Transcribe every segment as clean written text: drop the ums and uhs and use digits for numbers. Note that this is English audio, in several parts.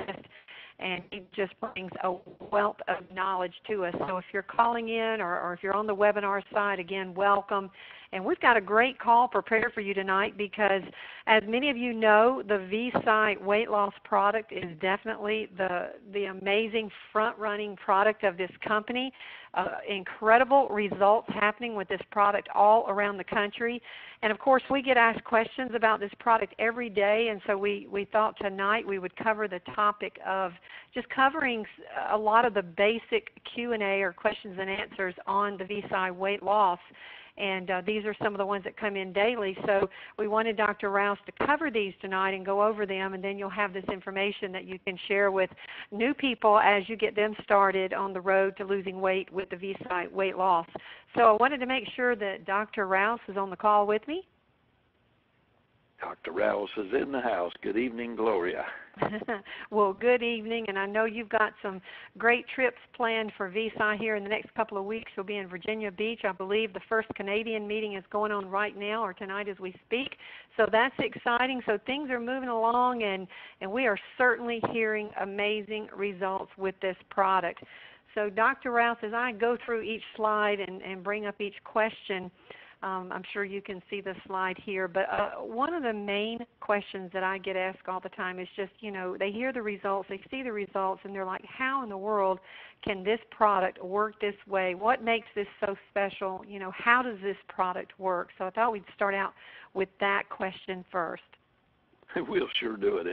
nutritionist, and he just brings a wealth of knowledge to us. So if you're calling in or if you're on the webinar side, again, welcome. And we've got a great call prepared for you tonight because, as many of you know, the Visi Weight Loss product is definitely the amazing front-running product of this company. Incredible results happening with this product all around the country. And, of course, we get asked questions about this product every day, and so we thought tonight we would cover the topic of just covering a lot of the basic Q&A or questions and answers on the Visi Weight Loss. And these are some of the ones that come in daily. So we wanted Dr. Rouse to cover these tonight and go over them, and then you'll have this information that you can share with new people as you get them started on the road to losing weight with the Visi Weight Loss. So I wanted to make sure that Dr. Rouse is on the call with me. Dr. Rouse is in the house. Good evening, Gloria. Well, good evening, and I know you've got some great trips planned for Visi here in the next couple of weeks. You'll be in Virginia Beach. I believe the first Canadian meeting is going on right now or tonight as we speak. So that's exciting. So things are moving along, and we are certainly hearing amazing results with this product. So Dr. Rouse, as I go through each slide and bring up each question, I'm sure you can see the slide here, but one of the main questions that I get asked all the time is just, they hear the results, they see the results, and they're like, how in the world can this product work this way? What makes this so special? How does this product work? So I thought we'd start out with that question first. We'll sure do it.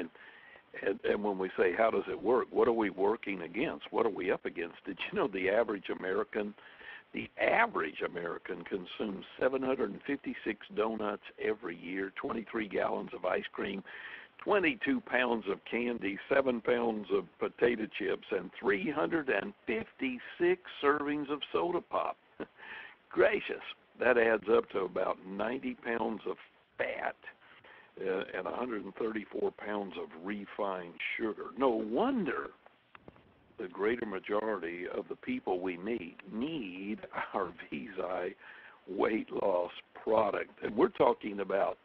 And when we say, how does it work, what are we working against? What are we up against? Did you know the average American consumes 756 donuts every year, 23 gallons of ice cream, 22 pounds of candy, 7 pounds of potato chips, and 356 servings of soda pop. Gracious, that adds up to about 90 pounds of fat and 134 pounds of refined sugar. No wonder the greater majority of the people we meet need our Visi weight loss product. And we're talking about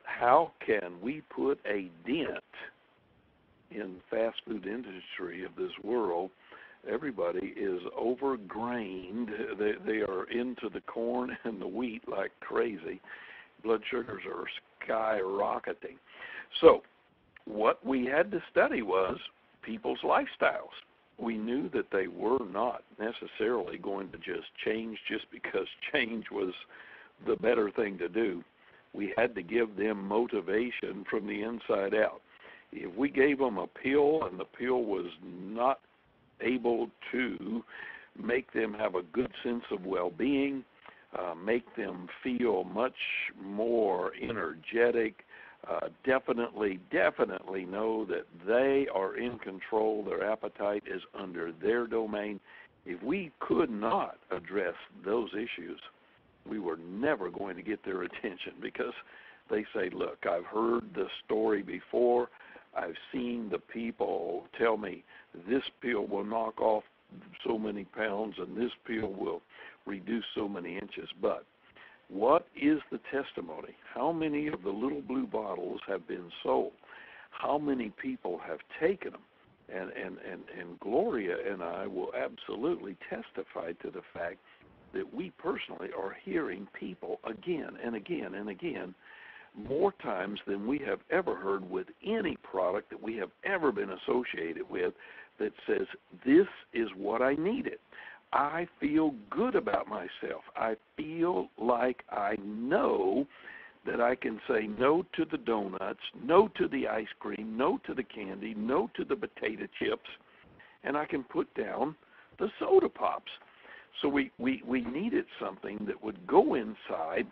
how can we put a dent in the fast food industry of this world. Everybody is overgrained. They are into the corn and the wheat like crazy. Blood sugars are skyrocketing. So what we had to study was people's lifestyles. We knew that they were not necessarily going to just change just because change was the better thing to do. We had to give them motivation from the inside out. If we gave them a pill and the pill was not able to make them have a good sense of well-being, make them feel much more energetic, definitely know that they are in control, their appetite is under their domain. If we could not address those issues, we were never going to get their attention, because they say, look, I've heard the story before, I've seen the people tell me this pill will knock off so many pounds and this pill will reduce so many inches, but what is the testimony? How many of the little blue bottles have been sold? How many people have taken them? And Gloria and I will absolutely testify to the fact that we personally are hearing people again and again and again, more times than we have ever heard with any product that we have ever been associated with, that says, this is what I needed. I feel good about myself. I feel like I know that I can say no to the donuts, no to the ice cream, no to the candy, no to the potato chips, and I can put down the soda pops. So we needed something that would go inside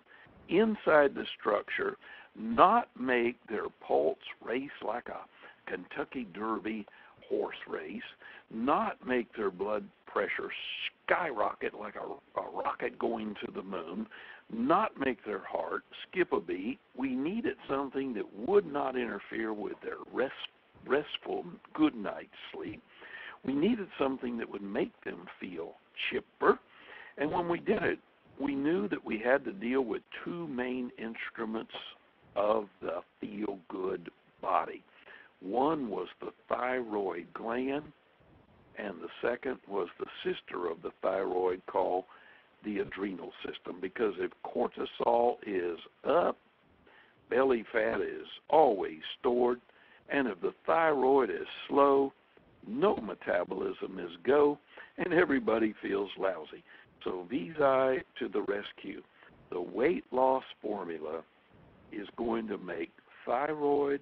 the structure, not make their pulse race like a Kentucky Derby horse race, not make their blood pressure skyrocket like a rocket going to the moon, not make their heart skip a beat. We needed something that would not interfere with their restful good night's sleep. We needed something that would make them feel chipper. And when we did it, we knew that we had to deal with two main instruments of the feel-good body. One was the thyroid gland, and the second was the sister of the thyroid called the adrenal system. Because if cortisol is up, belly fat is always stored, and if the thyroid is slow, no metabolism is go, and everybody feels lousy. So Visi to the rescue. The weight loss formula is going to make thyroid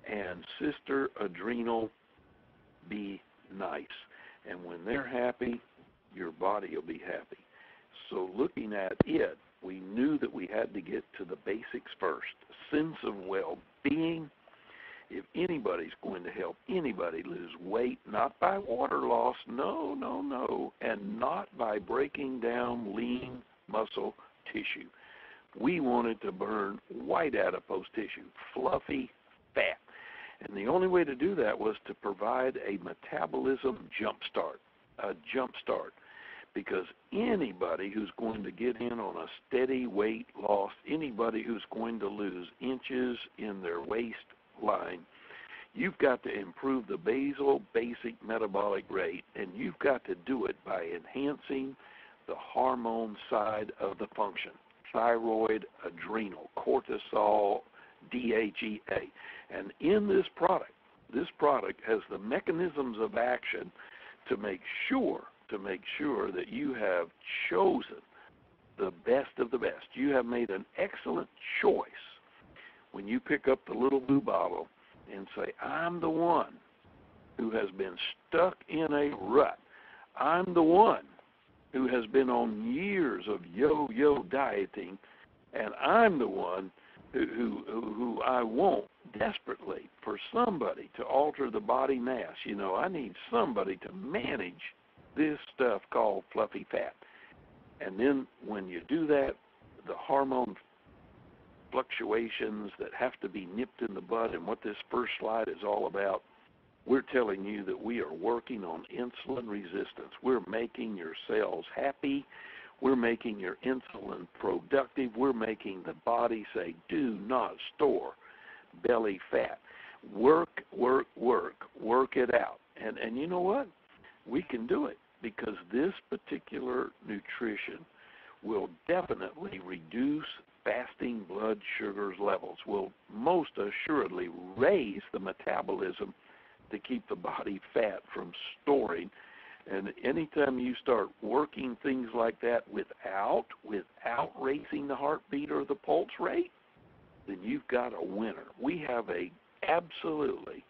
and sister adrenal be nice. And when they're happy, your body will be happy. So looking at it, we knew that we had to get to the basics first. Sense of well-being. If anybody's going to help anybody lose weight, not by water loss, no, and not by breaking down lean muscle tissue. We wanted to burn white adipose tissue, fluffy fat. And the only way to do that was to provide a metabolism jumpstart, because anybody who's going to get in on a steady weight loss, anybody who's going to lose inches in their waistline, you've got to improve the basal basic metabolic rate, and you've got to do it by enhancing the hormone side of the function, thyroid, adrenal, cortisol, DHEA. And in this product has the mechanisms of action to make sure that you have chosen the best of the best. You have made an excellent choice when you pick up the little blue bottle and say, I'm the one who has been stuck in a rut. I'm the one who has been on years of yo-yo dieting, and I'm the one who I want desperately for somebody to alter the body mass. You know, I need somebody to manage this stuff called fluffy fat. And then when you do that, the hormone fluctuations that have to be nipped in the bud, and what this first slide is all about, we're telling you that we are working on insulin resistance. We're making your cells happy. We're making your insulin productive. We're making the body say, do not store belly fat. Work it out. And you know what? We can do it, because this particular nutrition will definitely reduce fasting blood sugars levels, will most assuredly raise the metabolism to keep the body fat from storing. And anytime you start working things like that without raising the heartbeat or the pulse rate, then you've got a winner. We have a absolutely,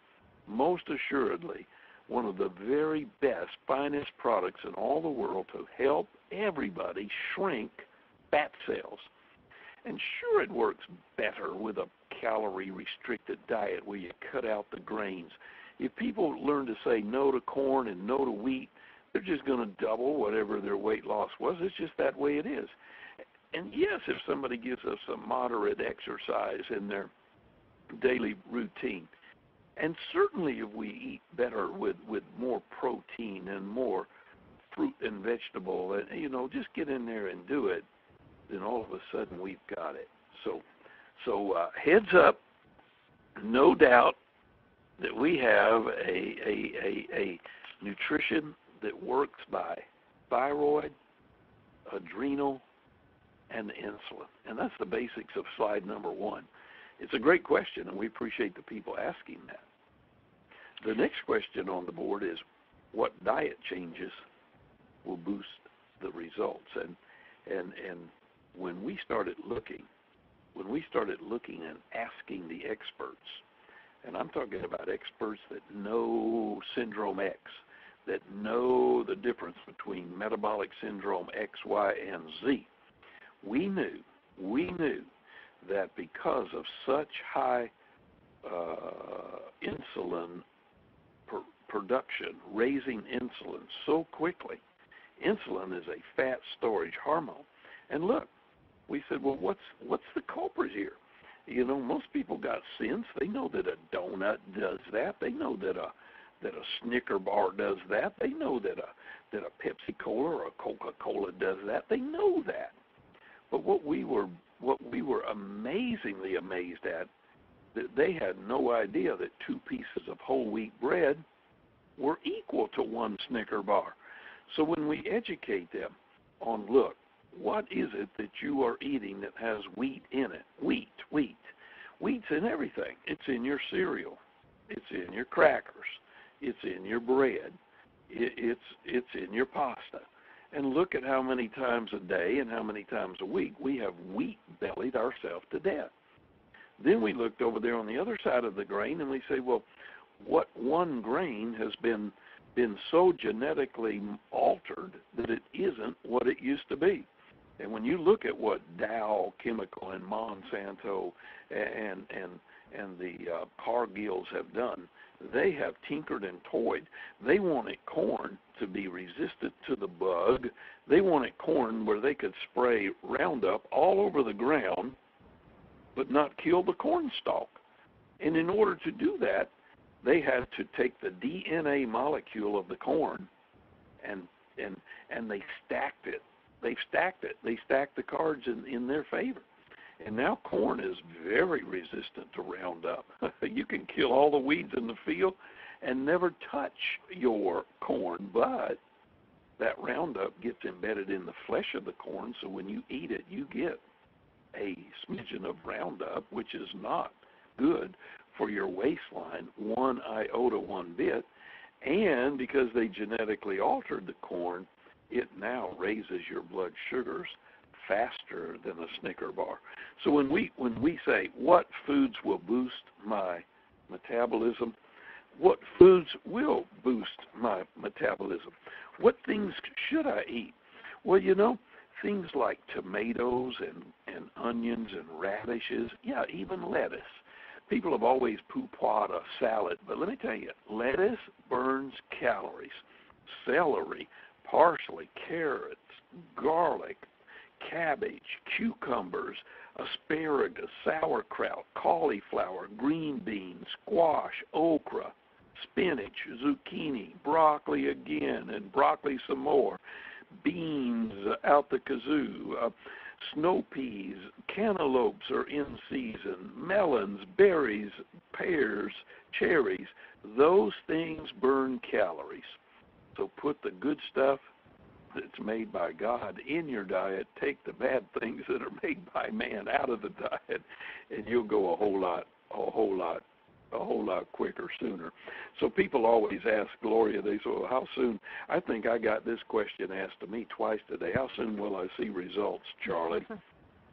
most assuredly, one of the very best, finest products in all the world to help everybody shrink fat cells. And sure, it works better with a calorie-restricted diet where you cut out the grains. If people learn to say no to corn and no to wheat, they're just going to double whatever their weight loss was. It's just that way it is. And yes, if somebody gives us a moderate exercise in their daily routine, and certainly if we eat better with more protein and more fruit and vegetable, and, you know, just get in there and do it, then all of a sudden we've got it. So heads up, no doubt that we have a nutrition that works by thyroid, adrenal, and insulin. And that's the basics of slide number 1. It's a great question, and we appreciate the people asking that. The next question on the board is, what diet changes will boost the results? And when we started looking and asking the experts, and I'm talking about experts that know Syndrome X, that know the difference between metabolic syndrome X, Y, and Z, we knew that because of such high insulin production, raising insulin so quickly, insulin is a fat storage hormone. And look, we said, well, what's the culprit here? You know, most people got sense. They know that a donut does that. They know that a Snicker bar does that. They know that a Pepsi Cola or a Coca-Cola does that. They know that. But what we were amazingly amazed at, they had no idea that 2 pieces of whole wheat bread were equal to 1 Snicker bar. So when we educate them on, look, what is it that you are eating that has wheat in it? Wheat. Wheat's in everything. It's in your cereal. It's in your crackers. It's in your bread. It's in your pasta. And look at how many times a day and how many times a week we have wheat-bellied ourselves to death. Then we looked over there on the other side of the grain and we say, well, what one grain has been so genetically altered that it isn't what it used to be. And when you look at what Dow Chemical and Monsanto and the Cargills have done, they have tinkered and toyed. They wanted corn to be resistant to the bug. They wanted corn where they could spray Roundup all over the ground but not kill the corn stalk. And in order to do that, they had to take the DNA molecule of the corn and they stacked it. They stacked the cards in their favor. And now corn is very resistant to Roundup. You can kill all the weeds in the field and never touch your corn, but that Roundup gets embedded in the flesh of the corn, so when you eat it, you get a smidgen of Roundup, which is not good for your waistline, 1 iota, 1 bit. And because they genetically altered the corn, it now raises your blood sugars faster than a Snicker bar. So when we say what foods will boost my metabolism, what foods will boost my metabolism? What things should I eat? Well, things like tomatoes and onions and radishes, yeah, even lettuce. People have always poo-pawed a salad, but let me tell you, lettuce burns calories. Celery, parsley, carrots, garlic, cabbage, cucumbers, asparagus, sauerkraut, cauliflower, green beans, squash, okra, spinach, zucchini, broccoli again, and broccoli some more, beans out the kazoo, snow peas, cantaloupes are in season, melons, berries, pears, cherries. Those things burn calories. So put the good stuff that's made by God in your diet, take the bad things that are made by man out of the diet, and you'll go a whole lot quicker sooner. So people always ask Gloria, they say, well, how soon? I think I got this question asked to me twice today. How soon will I see results, Charlie?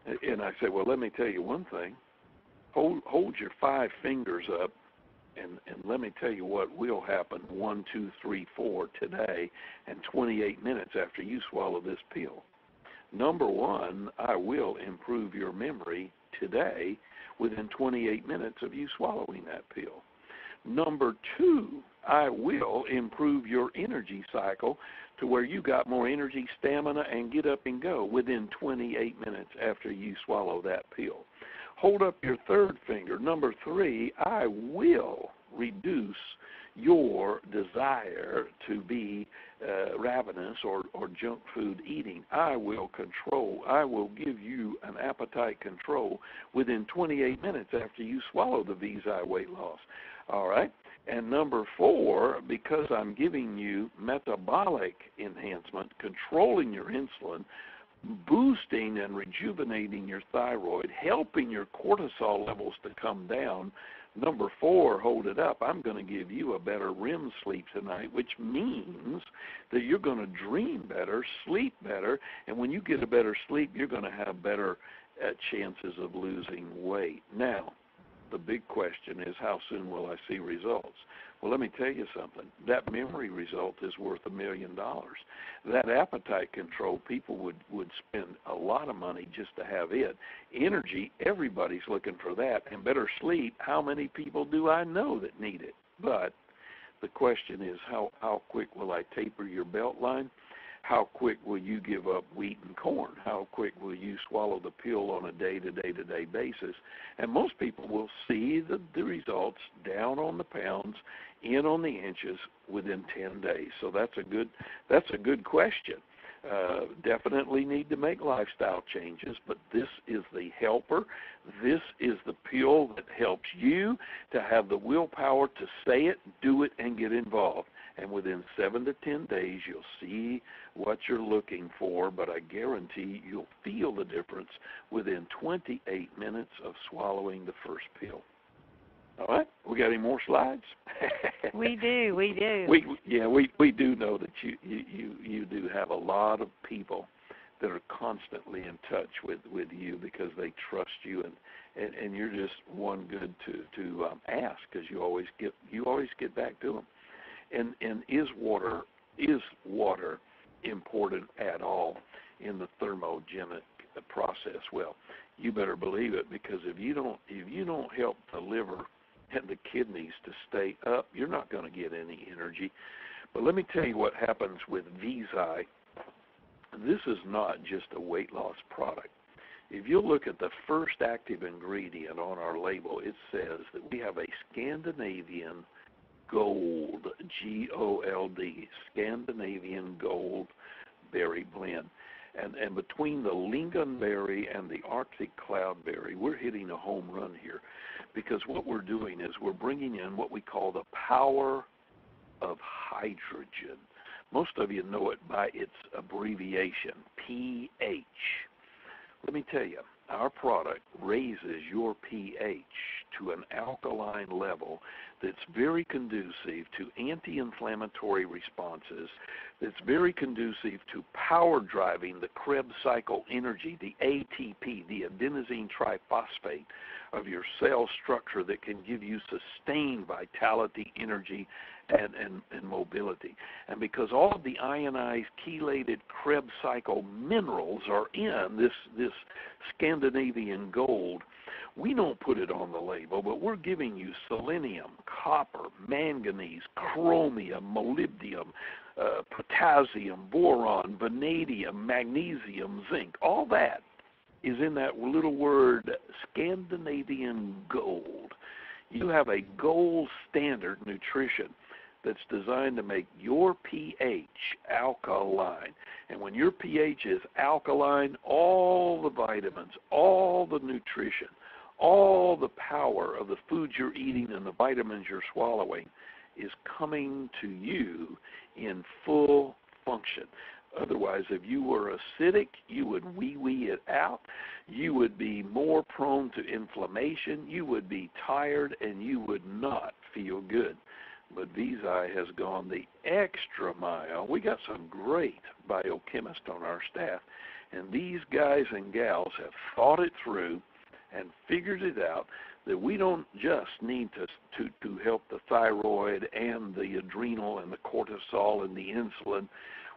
And I say, well, let me tell you one thing. Hold your 5 fingers up, and let me tell you what will happen 1, 2, 3, 4 today and 28 minutes after you swallow this pill. Number 1, I will improve your memory today within 28 minutes of you swallowing that pill. Number 2, I will improve your energy cycle to where you got more energy, stamina, and get up and go within 28 minutes after you swallow that pill. Hold up your 3rd finger. Number 3, I will reduce your desire to be ravenous or junk food eating. I will give you an appetite control within 28 minutes after you swallow the Visi Weight Loss. All right? And number 4, because I'm giving you metabolic enhancement, controlling your insulin, boosting and rejuvenating your thyroid, helping your cortisol levels to come down. Number 4, hold it up, I'm going to give you a better REM sleep tonight, which means that you're going to dream better, sleep better, and when you get a better sleep, you're going to have better chances of losing weight. Now, the big question is, how soon will I see results? Well, let me tell you something. That memory result is worth $1 million. That appetite control, people would spend a lot of money just to have it. Energy, everybody's looking for that. And better sleep, how many people do I know that need it? But the question is, how quick will I taper your belt line? How quick will you give up wheat and corn? How quick will you swallow the pill on a day-to-day basis? And most people will see the results down on the pounds, in on the inches within 10 days. So that's a good question. definitely need to make lifestyle changes, but this is the helper. This is the pill that helps you to have the willpower to say it, do it, and get involved. And within 7 to 10 days, you'll see what you're looking for, but I guarantee you'll feel the difference within 28 minutes of swallowing the first pill. All right, we got any more slides? We do. We do know that you do have a lot of people that are constantly in touch with you because they trust you, and you're just one good to ask, because you always get back to them. And is water important at all in the thermogenic process? Well, you better believe it, because if you don't help the liver and the kidneys to stay up, you're not going to get any energy. But let me tell you what happens with Visi. This is not just a weight loss product. If you look at the first active ingredient on our label, it says that we have a Scandinavian Gold, G-O-L-D, Scandinavian Gold berry blend. And between the lingonberry and the Arctic cloudberry, we're hitting a home run here, because what we're doing is we're bringing in what we call the power of hydrogen. Most of you know it by its abbreviation, pH. Let me tell you, our product raises your pH to an alkaline level that's very conducive to anti-inflammatory responses, that's very conducive to power driving the Krebs cycle energy, the ATP, the adenosine triphosphate of your cell structure, that can give you sustained vitality, energy, and mobility. And because all of the ionized chelated Krebs cycle minerals are in this Scandinavian Gold, we don't put it on the label, but we're giving you selenium, copper, manganese, chromium, molybdenum, potassium, boron, vanadium, magnesium, zinc. All that is in that little word Scandinavian Gold. You have a gold standard nutrition that's designed to make your pH alkaline. And when your pH is alkaline, all the vitamins, all the nutrition, all the power of the foods you're eating and the vitamins you're swallowing is coming to you in full function. Otherwise, if you were acidic, you would wee it out. You would be more prone to inflammation. You would be tired, and you would not feel good. But Visi has gone the extra mile. We got some great biochemists on our staff, and these guys and gals have thought it through and figured it out that we don't just need to help the thyroid and the adrenal and the cortisol and the insulin.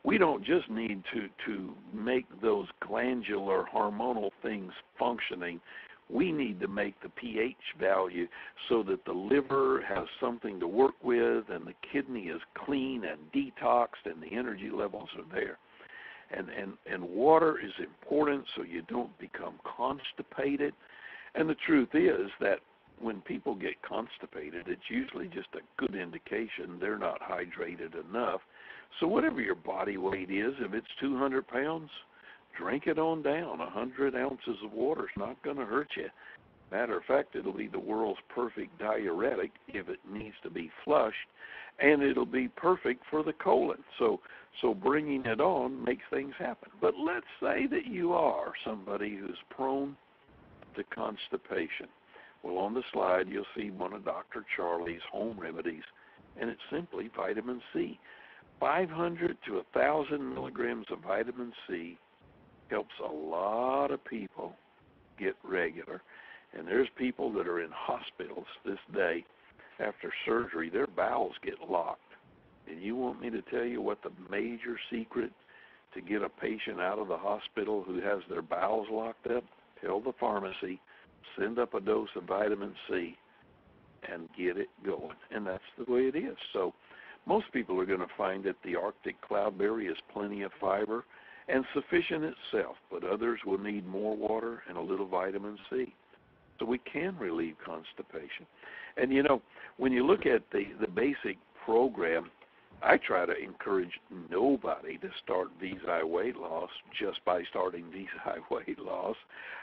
We don't just need to make those glandular hormonal things functioning. We need to make the pH value so that the liver has something to work with, and the kidney is clean and detoxed, and the energy levels are there. And water is important so you don't become constipated. And the truth is that when people get constipated, it's usually just a good indication they're not hydrated enough. So whatever your body weight is, if it's 200 pounds, drink it on down. 100 ounces of water is not going to hurt you. Matter of fact, it'll be the world's perfect diuretic if it needs to be flushed, and it'll be perfect for the colon. So bringing it on makes things happen. But let's say that you are somebody who's prone to constipation. Well, on the slide, you'll see one of Dr. Charlie's home remedies, and it's simply vitamin C. 500 to 1,000 milligrams of vitamin C helps a lot of people get regular. And there's people that are in hospitals this day after surgery. Their bowels get locked. And you want me to tell you what the major secret to get a patient out of the hospital who has their bowels locked up? Tell the pharmacy, send up a dose of vitamin C and get it going. And that's the way it is. So most people are going to find that the Arctic cloudberry is plenty of fiber and sufficient itself, but others will need more water and a little vitamin C. So we can relieve constipation. And, you know, when you look at the basic program, I try to encourage nobody to start Visi Weight Loss just by starting Visi Weight Loss.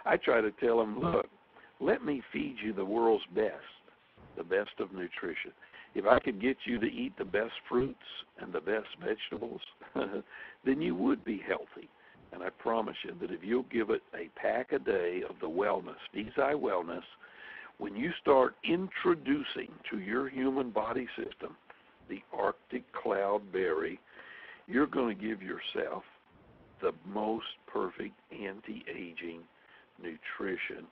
I try to tell them, look, let me feed you the world's best, the best of nutrition. If I could get you to eat the best fruits and the best vegetables, then you would be healthy. And I promise you that if you'll give it a pack a day of the wellness, Visi Wellness, when you start introducing to your human body system the Arctic cloud berry, you're going to give yourself the most perfect anti-aging nutrition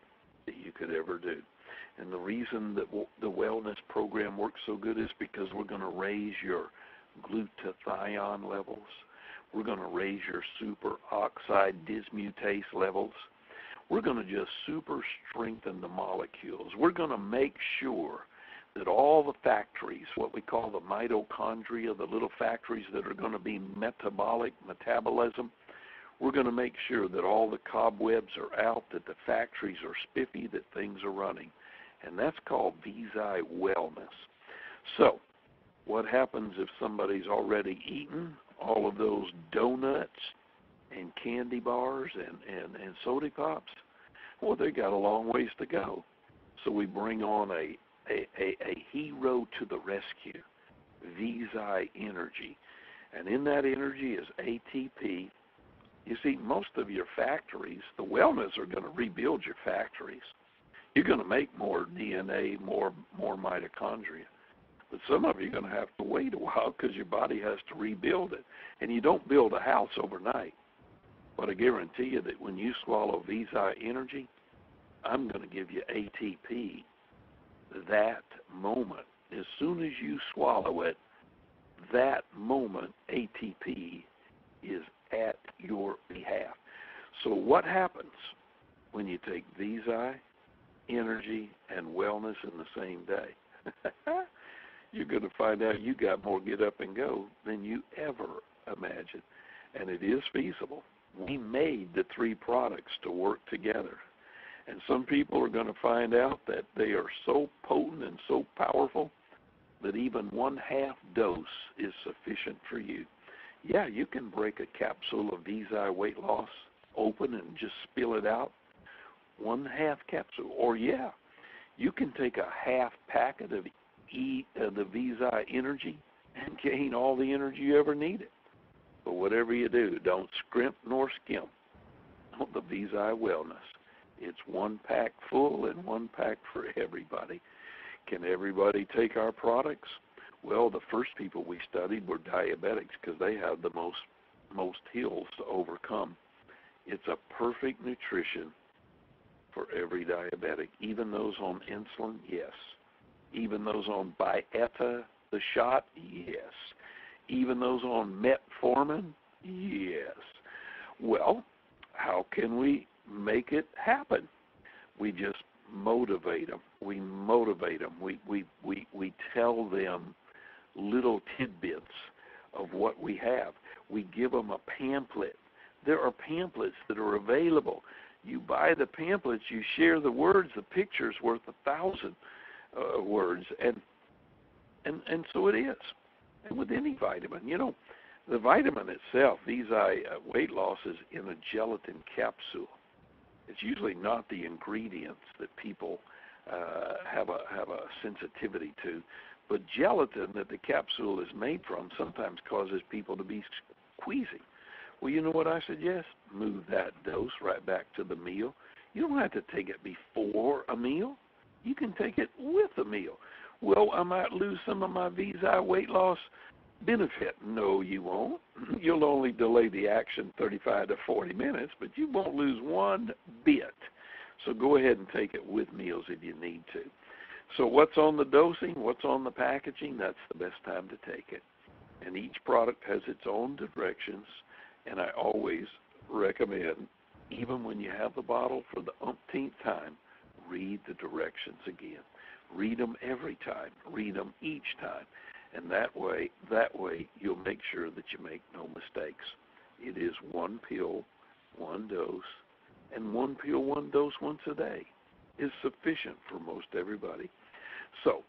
that you could ever do. And the reason that the wellness program works so good is because we're going to raise your glutathione levels. We're going to raise your superoxide dismutase levels. We're going to just super strengthen the molecules. We're going to make sure that all the factories, what we call the mitochondria, the little factories that are going to be metabolism, we're going to make sure that all the cobwebs are out, that the factories are spiffy, that things are running. And that's called Visi Wellness. So what happens if somebody's already eaten all of those donuts and candy bars and soda pops? Well, they got a long ways to go. So we bring on a hero to the rescue, Visi Energy. And in that energy is ATP. You see, most of your factories, the wellness are going to rebuild your factories. You're going to make more DNA, more mitochondria. But some of you are going to have to wait a while because your body has to rebuild it. And you don't build a house overnight. But I guarantee you that when you swallow Visi Energy, I'm going to give you ATP that moment. As soon as you swallow it, that moment ATP is at your behalf. So what happens when you take Visi, energy, and wellness in the same day? You're going to find out you got more get up and go than you ever imagined. And it is feasible. We made the three products to work together. And some people are going to find out that they are so potent and so powerful that even 1/2 dose is sufficient for you. Yeah, you can break a capsule of Visi Weight Loss open and just spill it out, 1/2 capsule. Or yeah, you can take a half packet of the Visi Energy and gain all the energy you ever needed. But whatever you do, don't scrimp nor skimp on the Visi Wellness. It's 1 pack full and 1 pack for everybody. Can everybody take our products? Well, the first people we studied were diabetics because they have the most hills to overcome. It's a perfect nutrition for every diabetic, even those on insulin, yes. Even those on Byetta, the shot, yes. Even those on metformin, yes. Well, how can we make it happen? We just motivate them. We motivate them. We tell them little tidbits of what we have. We give them a pamphlet. There are pamphlets that are available. You buy the pamphlets, you share the words, the picture's worth 1,000 words, and so it is. And with any vitamin, you know, the vitamin itself, Visi Weight Loss, is in a gelatin capsule. It's usually not the ingredients that people have a sensitivity to, but gelatin that the capsule is made from sometimes causes people to be queasy. Well, you know what I suggest? Move that dose right back to the meal. You don't have to take it before a meal. You can take it with a meal. Well, I might lose some of my Visi Weight Loss benefit. No, you won't. You'll only delay the action 35 to 40 minutes, but you won't lose one bit. So go ahead and take it with meals if you need to. So what's on the dosing? What's on the packaging? That's the best time to take it. And each product has its own directions, and I always recommend, even when you have the bottle for the umpteenth time, read the directions again. Read them every time. Read them each time. And that way you'll make sure that you make no mistakes. It is 1 pill, 1 dose, and 1 pill, 1 dose once a day is sufficient for most everybody. So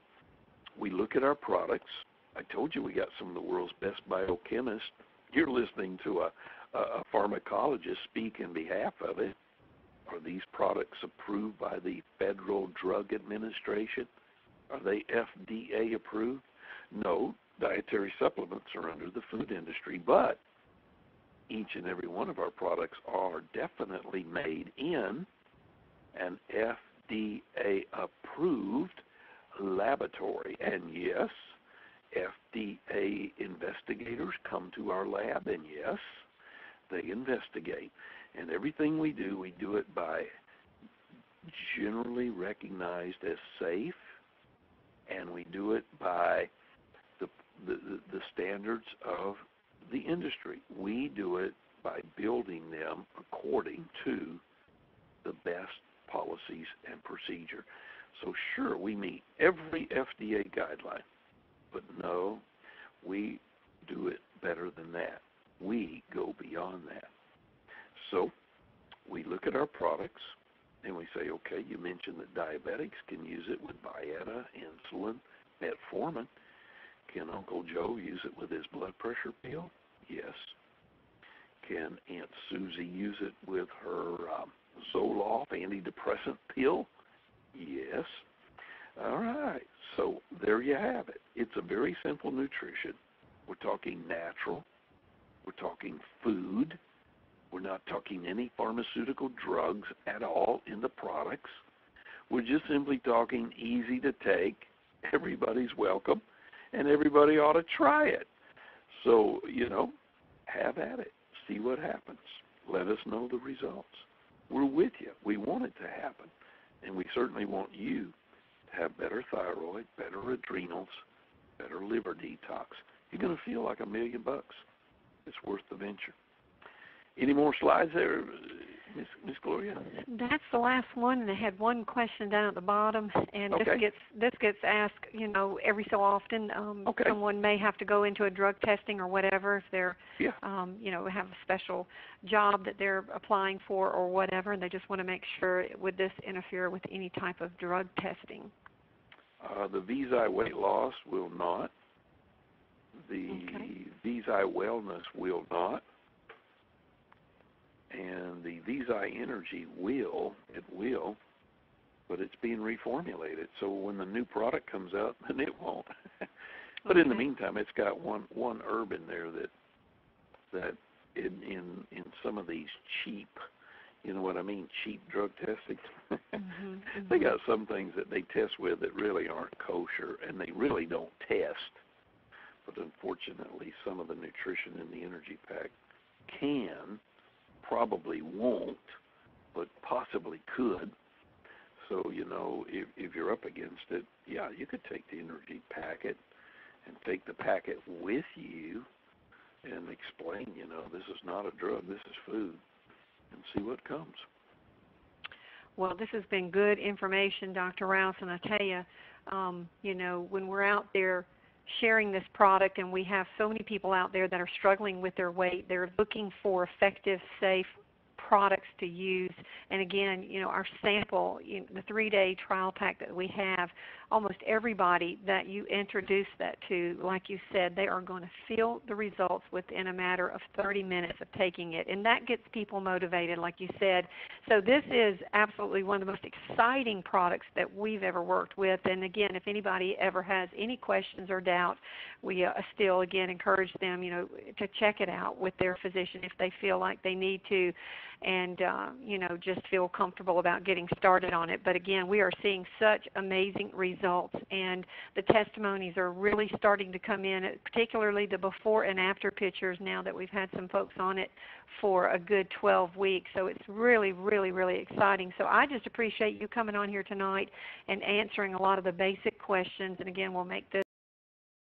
we look at our products. I told you we got some of the world's best biochemists. You're listening to a pharmacologist speak in behalf of it. Are these products approved by the Federal Drug Administration? Are they FDA approved? No, dietary supplements are under the food industry, but each and every one of our products are definitely made in an FDA approved laboratory. And yes, FDA investigators come to our lab, and yes, they investigate. And everything we do it by generally recognized as safe, and we do it by the standards of the industry. We do it by building them according to the best policies and procedure. So sure, we meet every FDA guideline, but no, we do it better than that. We go beyond that. So we look at our products and we say, okay, you mentioned that diabetics can use it with Byetta, insulin, metformin. Can Uncle Joe use it with his blood pressure pill? Yes. Can Aunt Susie use it with her Zoloft antidepressant pill? Yes. All right. So there you have it. It's a very simple nutrition. We're talking natural. We're talking food. We're not talking any pharmaceutical drugs at all in the products. We're just simply talking easy to take. Everybody's welcome, and everybody ought to try it. So, have at it. See what happens. Let us know the results. We're with you. We want it to happen, and we certainly want you to have better thyroid, better adrenals, better liver detox. You're going to feel like $1 million. It's worth the venture. Any more slides there, Miss Gloria? That's the last one, and I had one question down at the bottom, and okay. this gets asked, every so often. Okay. Someone may have to go into a drug testing or whatever if they're, yeah. Have a special job that they're applying for or whatever, and they just want to make sure, would this interfere with any type of drug testing? The Visi Weight Loss will not. The Visi Wellness will not. And the Visi Energy will, but it's being reformulated. So when the new product comes out, then it won't. But in the meantime, it's got one herb in there that in some of these cheap, cheap drug testing, they got some things that they test with that really aren't kosher, and they really don't test. But unfortunately, some of the nutrition in the energy pack can, probably won't, but possibly could. So, if you're up against it, yeah, you could take the energy packet and take the packet with you and explain, this is not a drug, this is food, and see what comes. Well, this has been good information, Dr. Rouse, and I tell you, when we're out there sharing this product, and we have so many people out there that are struggling with their weight, they're looking for effective, safe products to use. And again, our sample, the 3-day trial pack that we have, almost everybody that you introduce that to, like you said, they are going to feel the results within a matter of 30 minutes of taking it. And that gets people motivated, like you said. So this is absolutely one of the most exciting products that we've ever worked with. And again, if anybody ever has any questions or doubts, we still, again, encourage them, to check it out with their physician if they feel like they need to, and, just feel comfortable about getting started on it. But again, we are seeing such amazing results, and the testimonies are really starting to come in, particularly the before and after pictures now that we've had some folks on it for a good 12 weeks. So it's really, really, really exciting. So I just appreciate you coming on here tonight and answering a lot of the basic questions. And again, we'll make this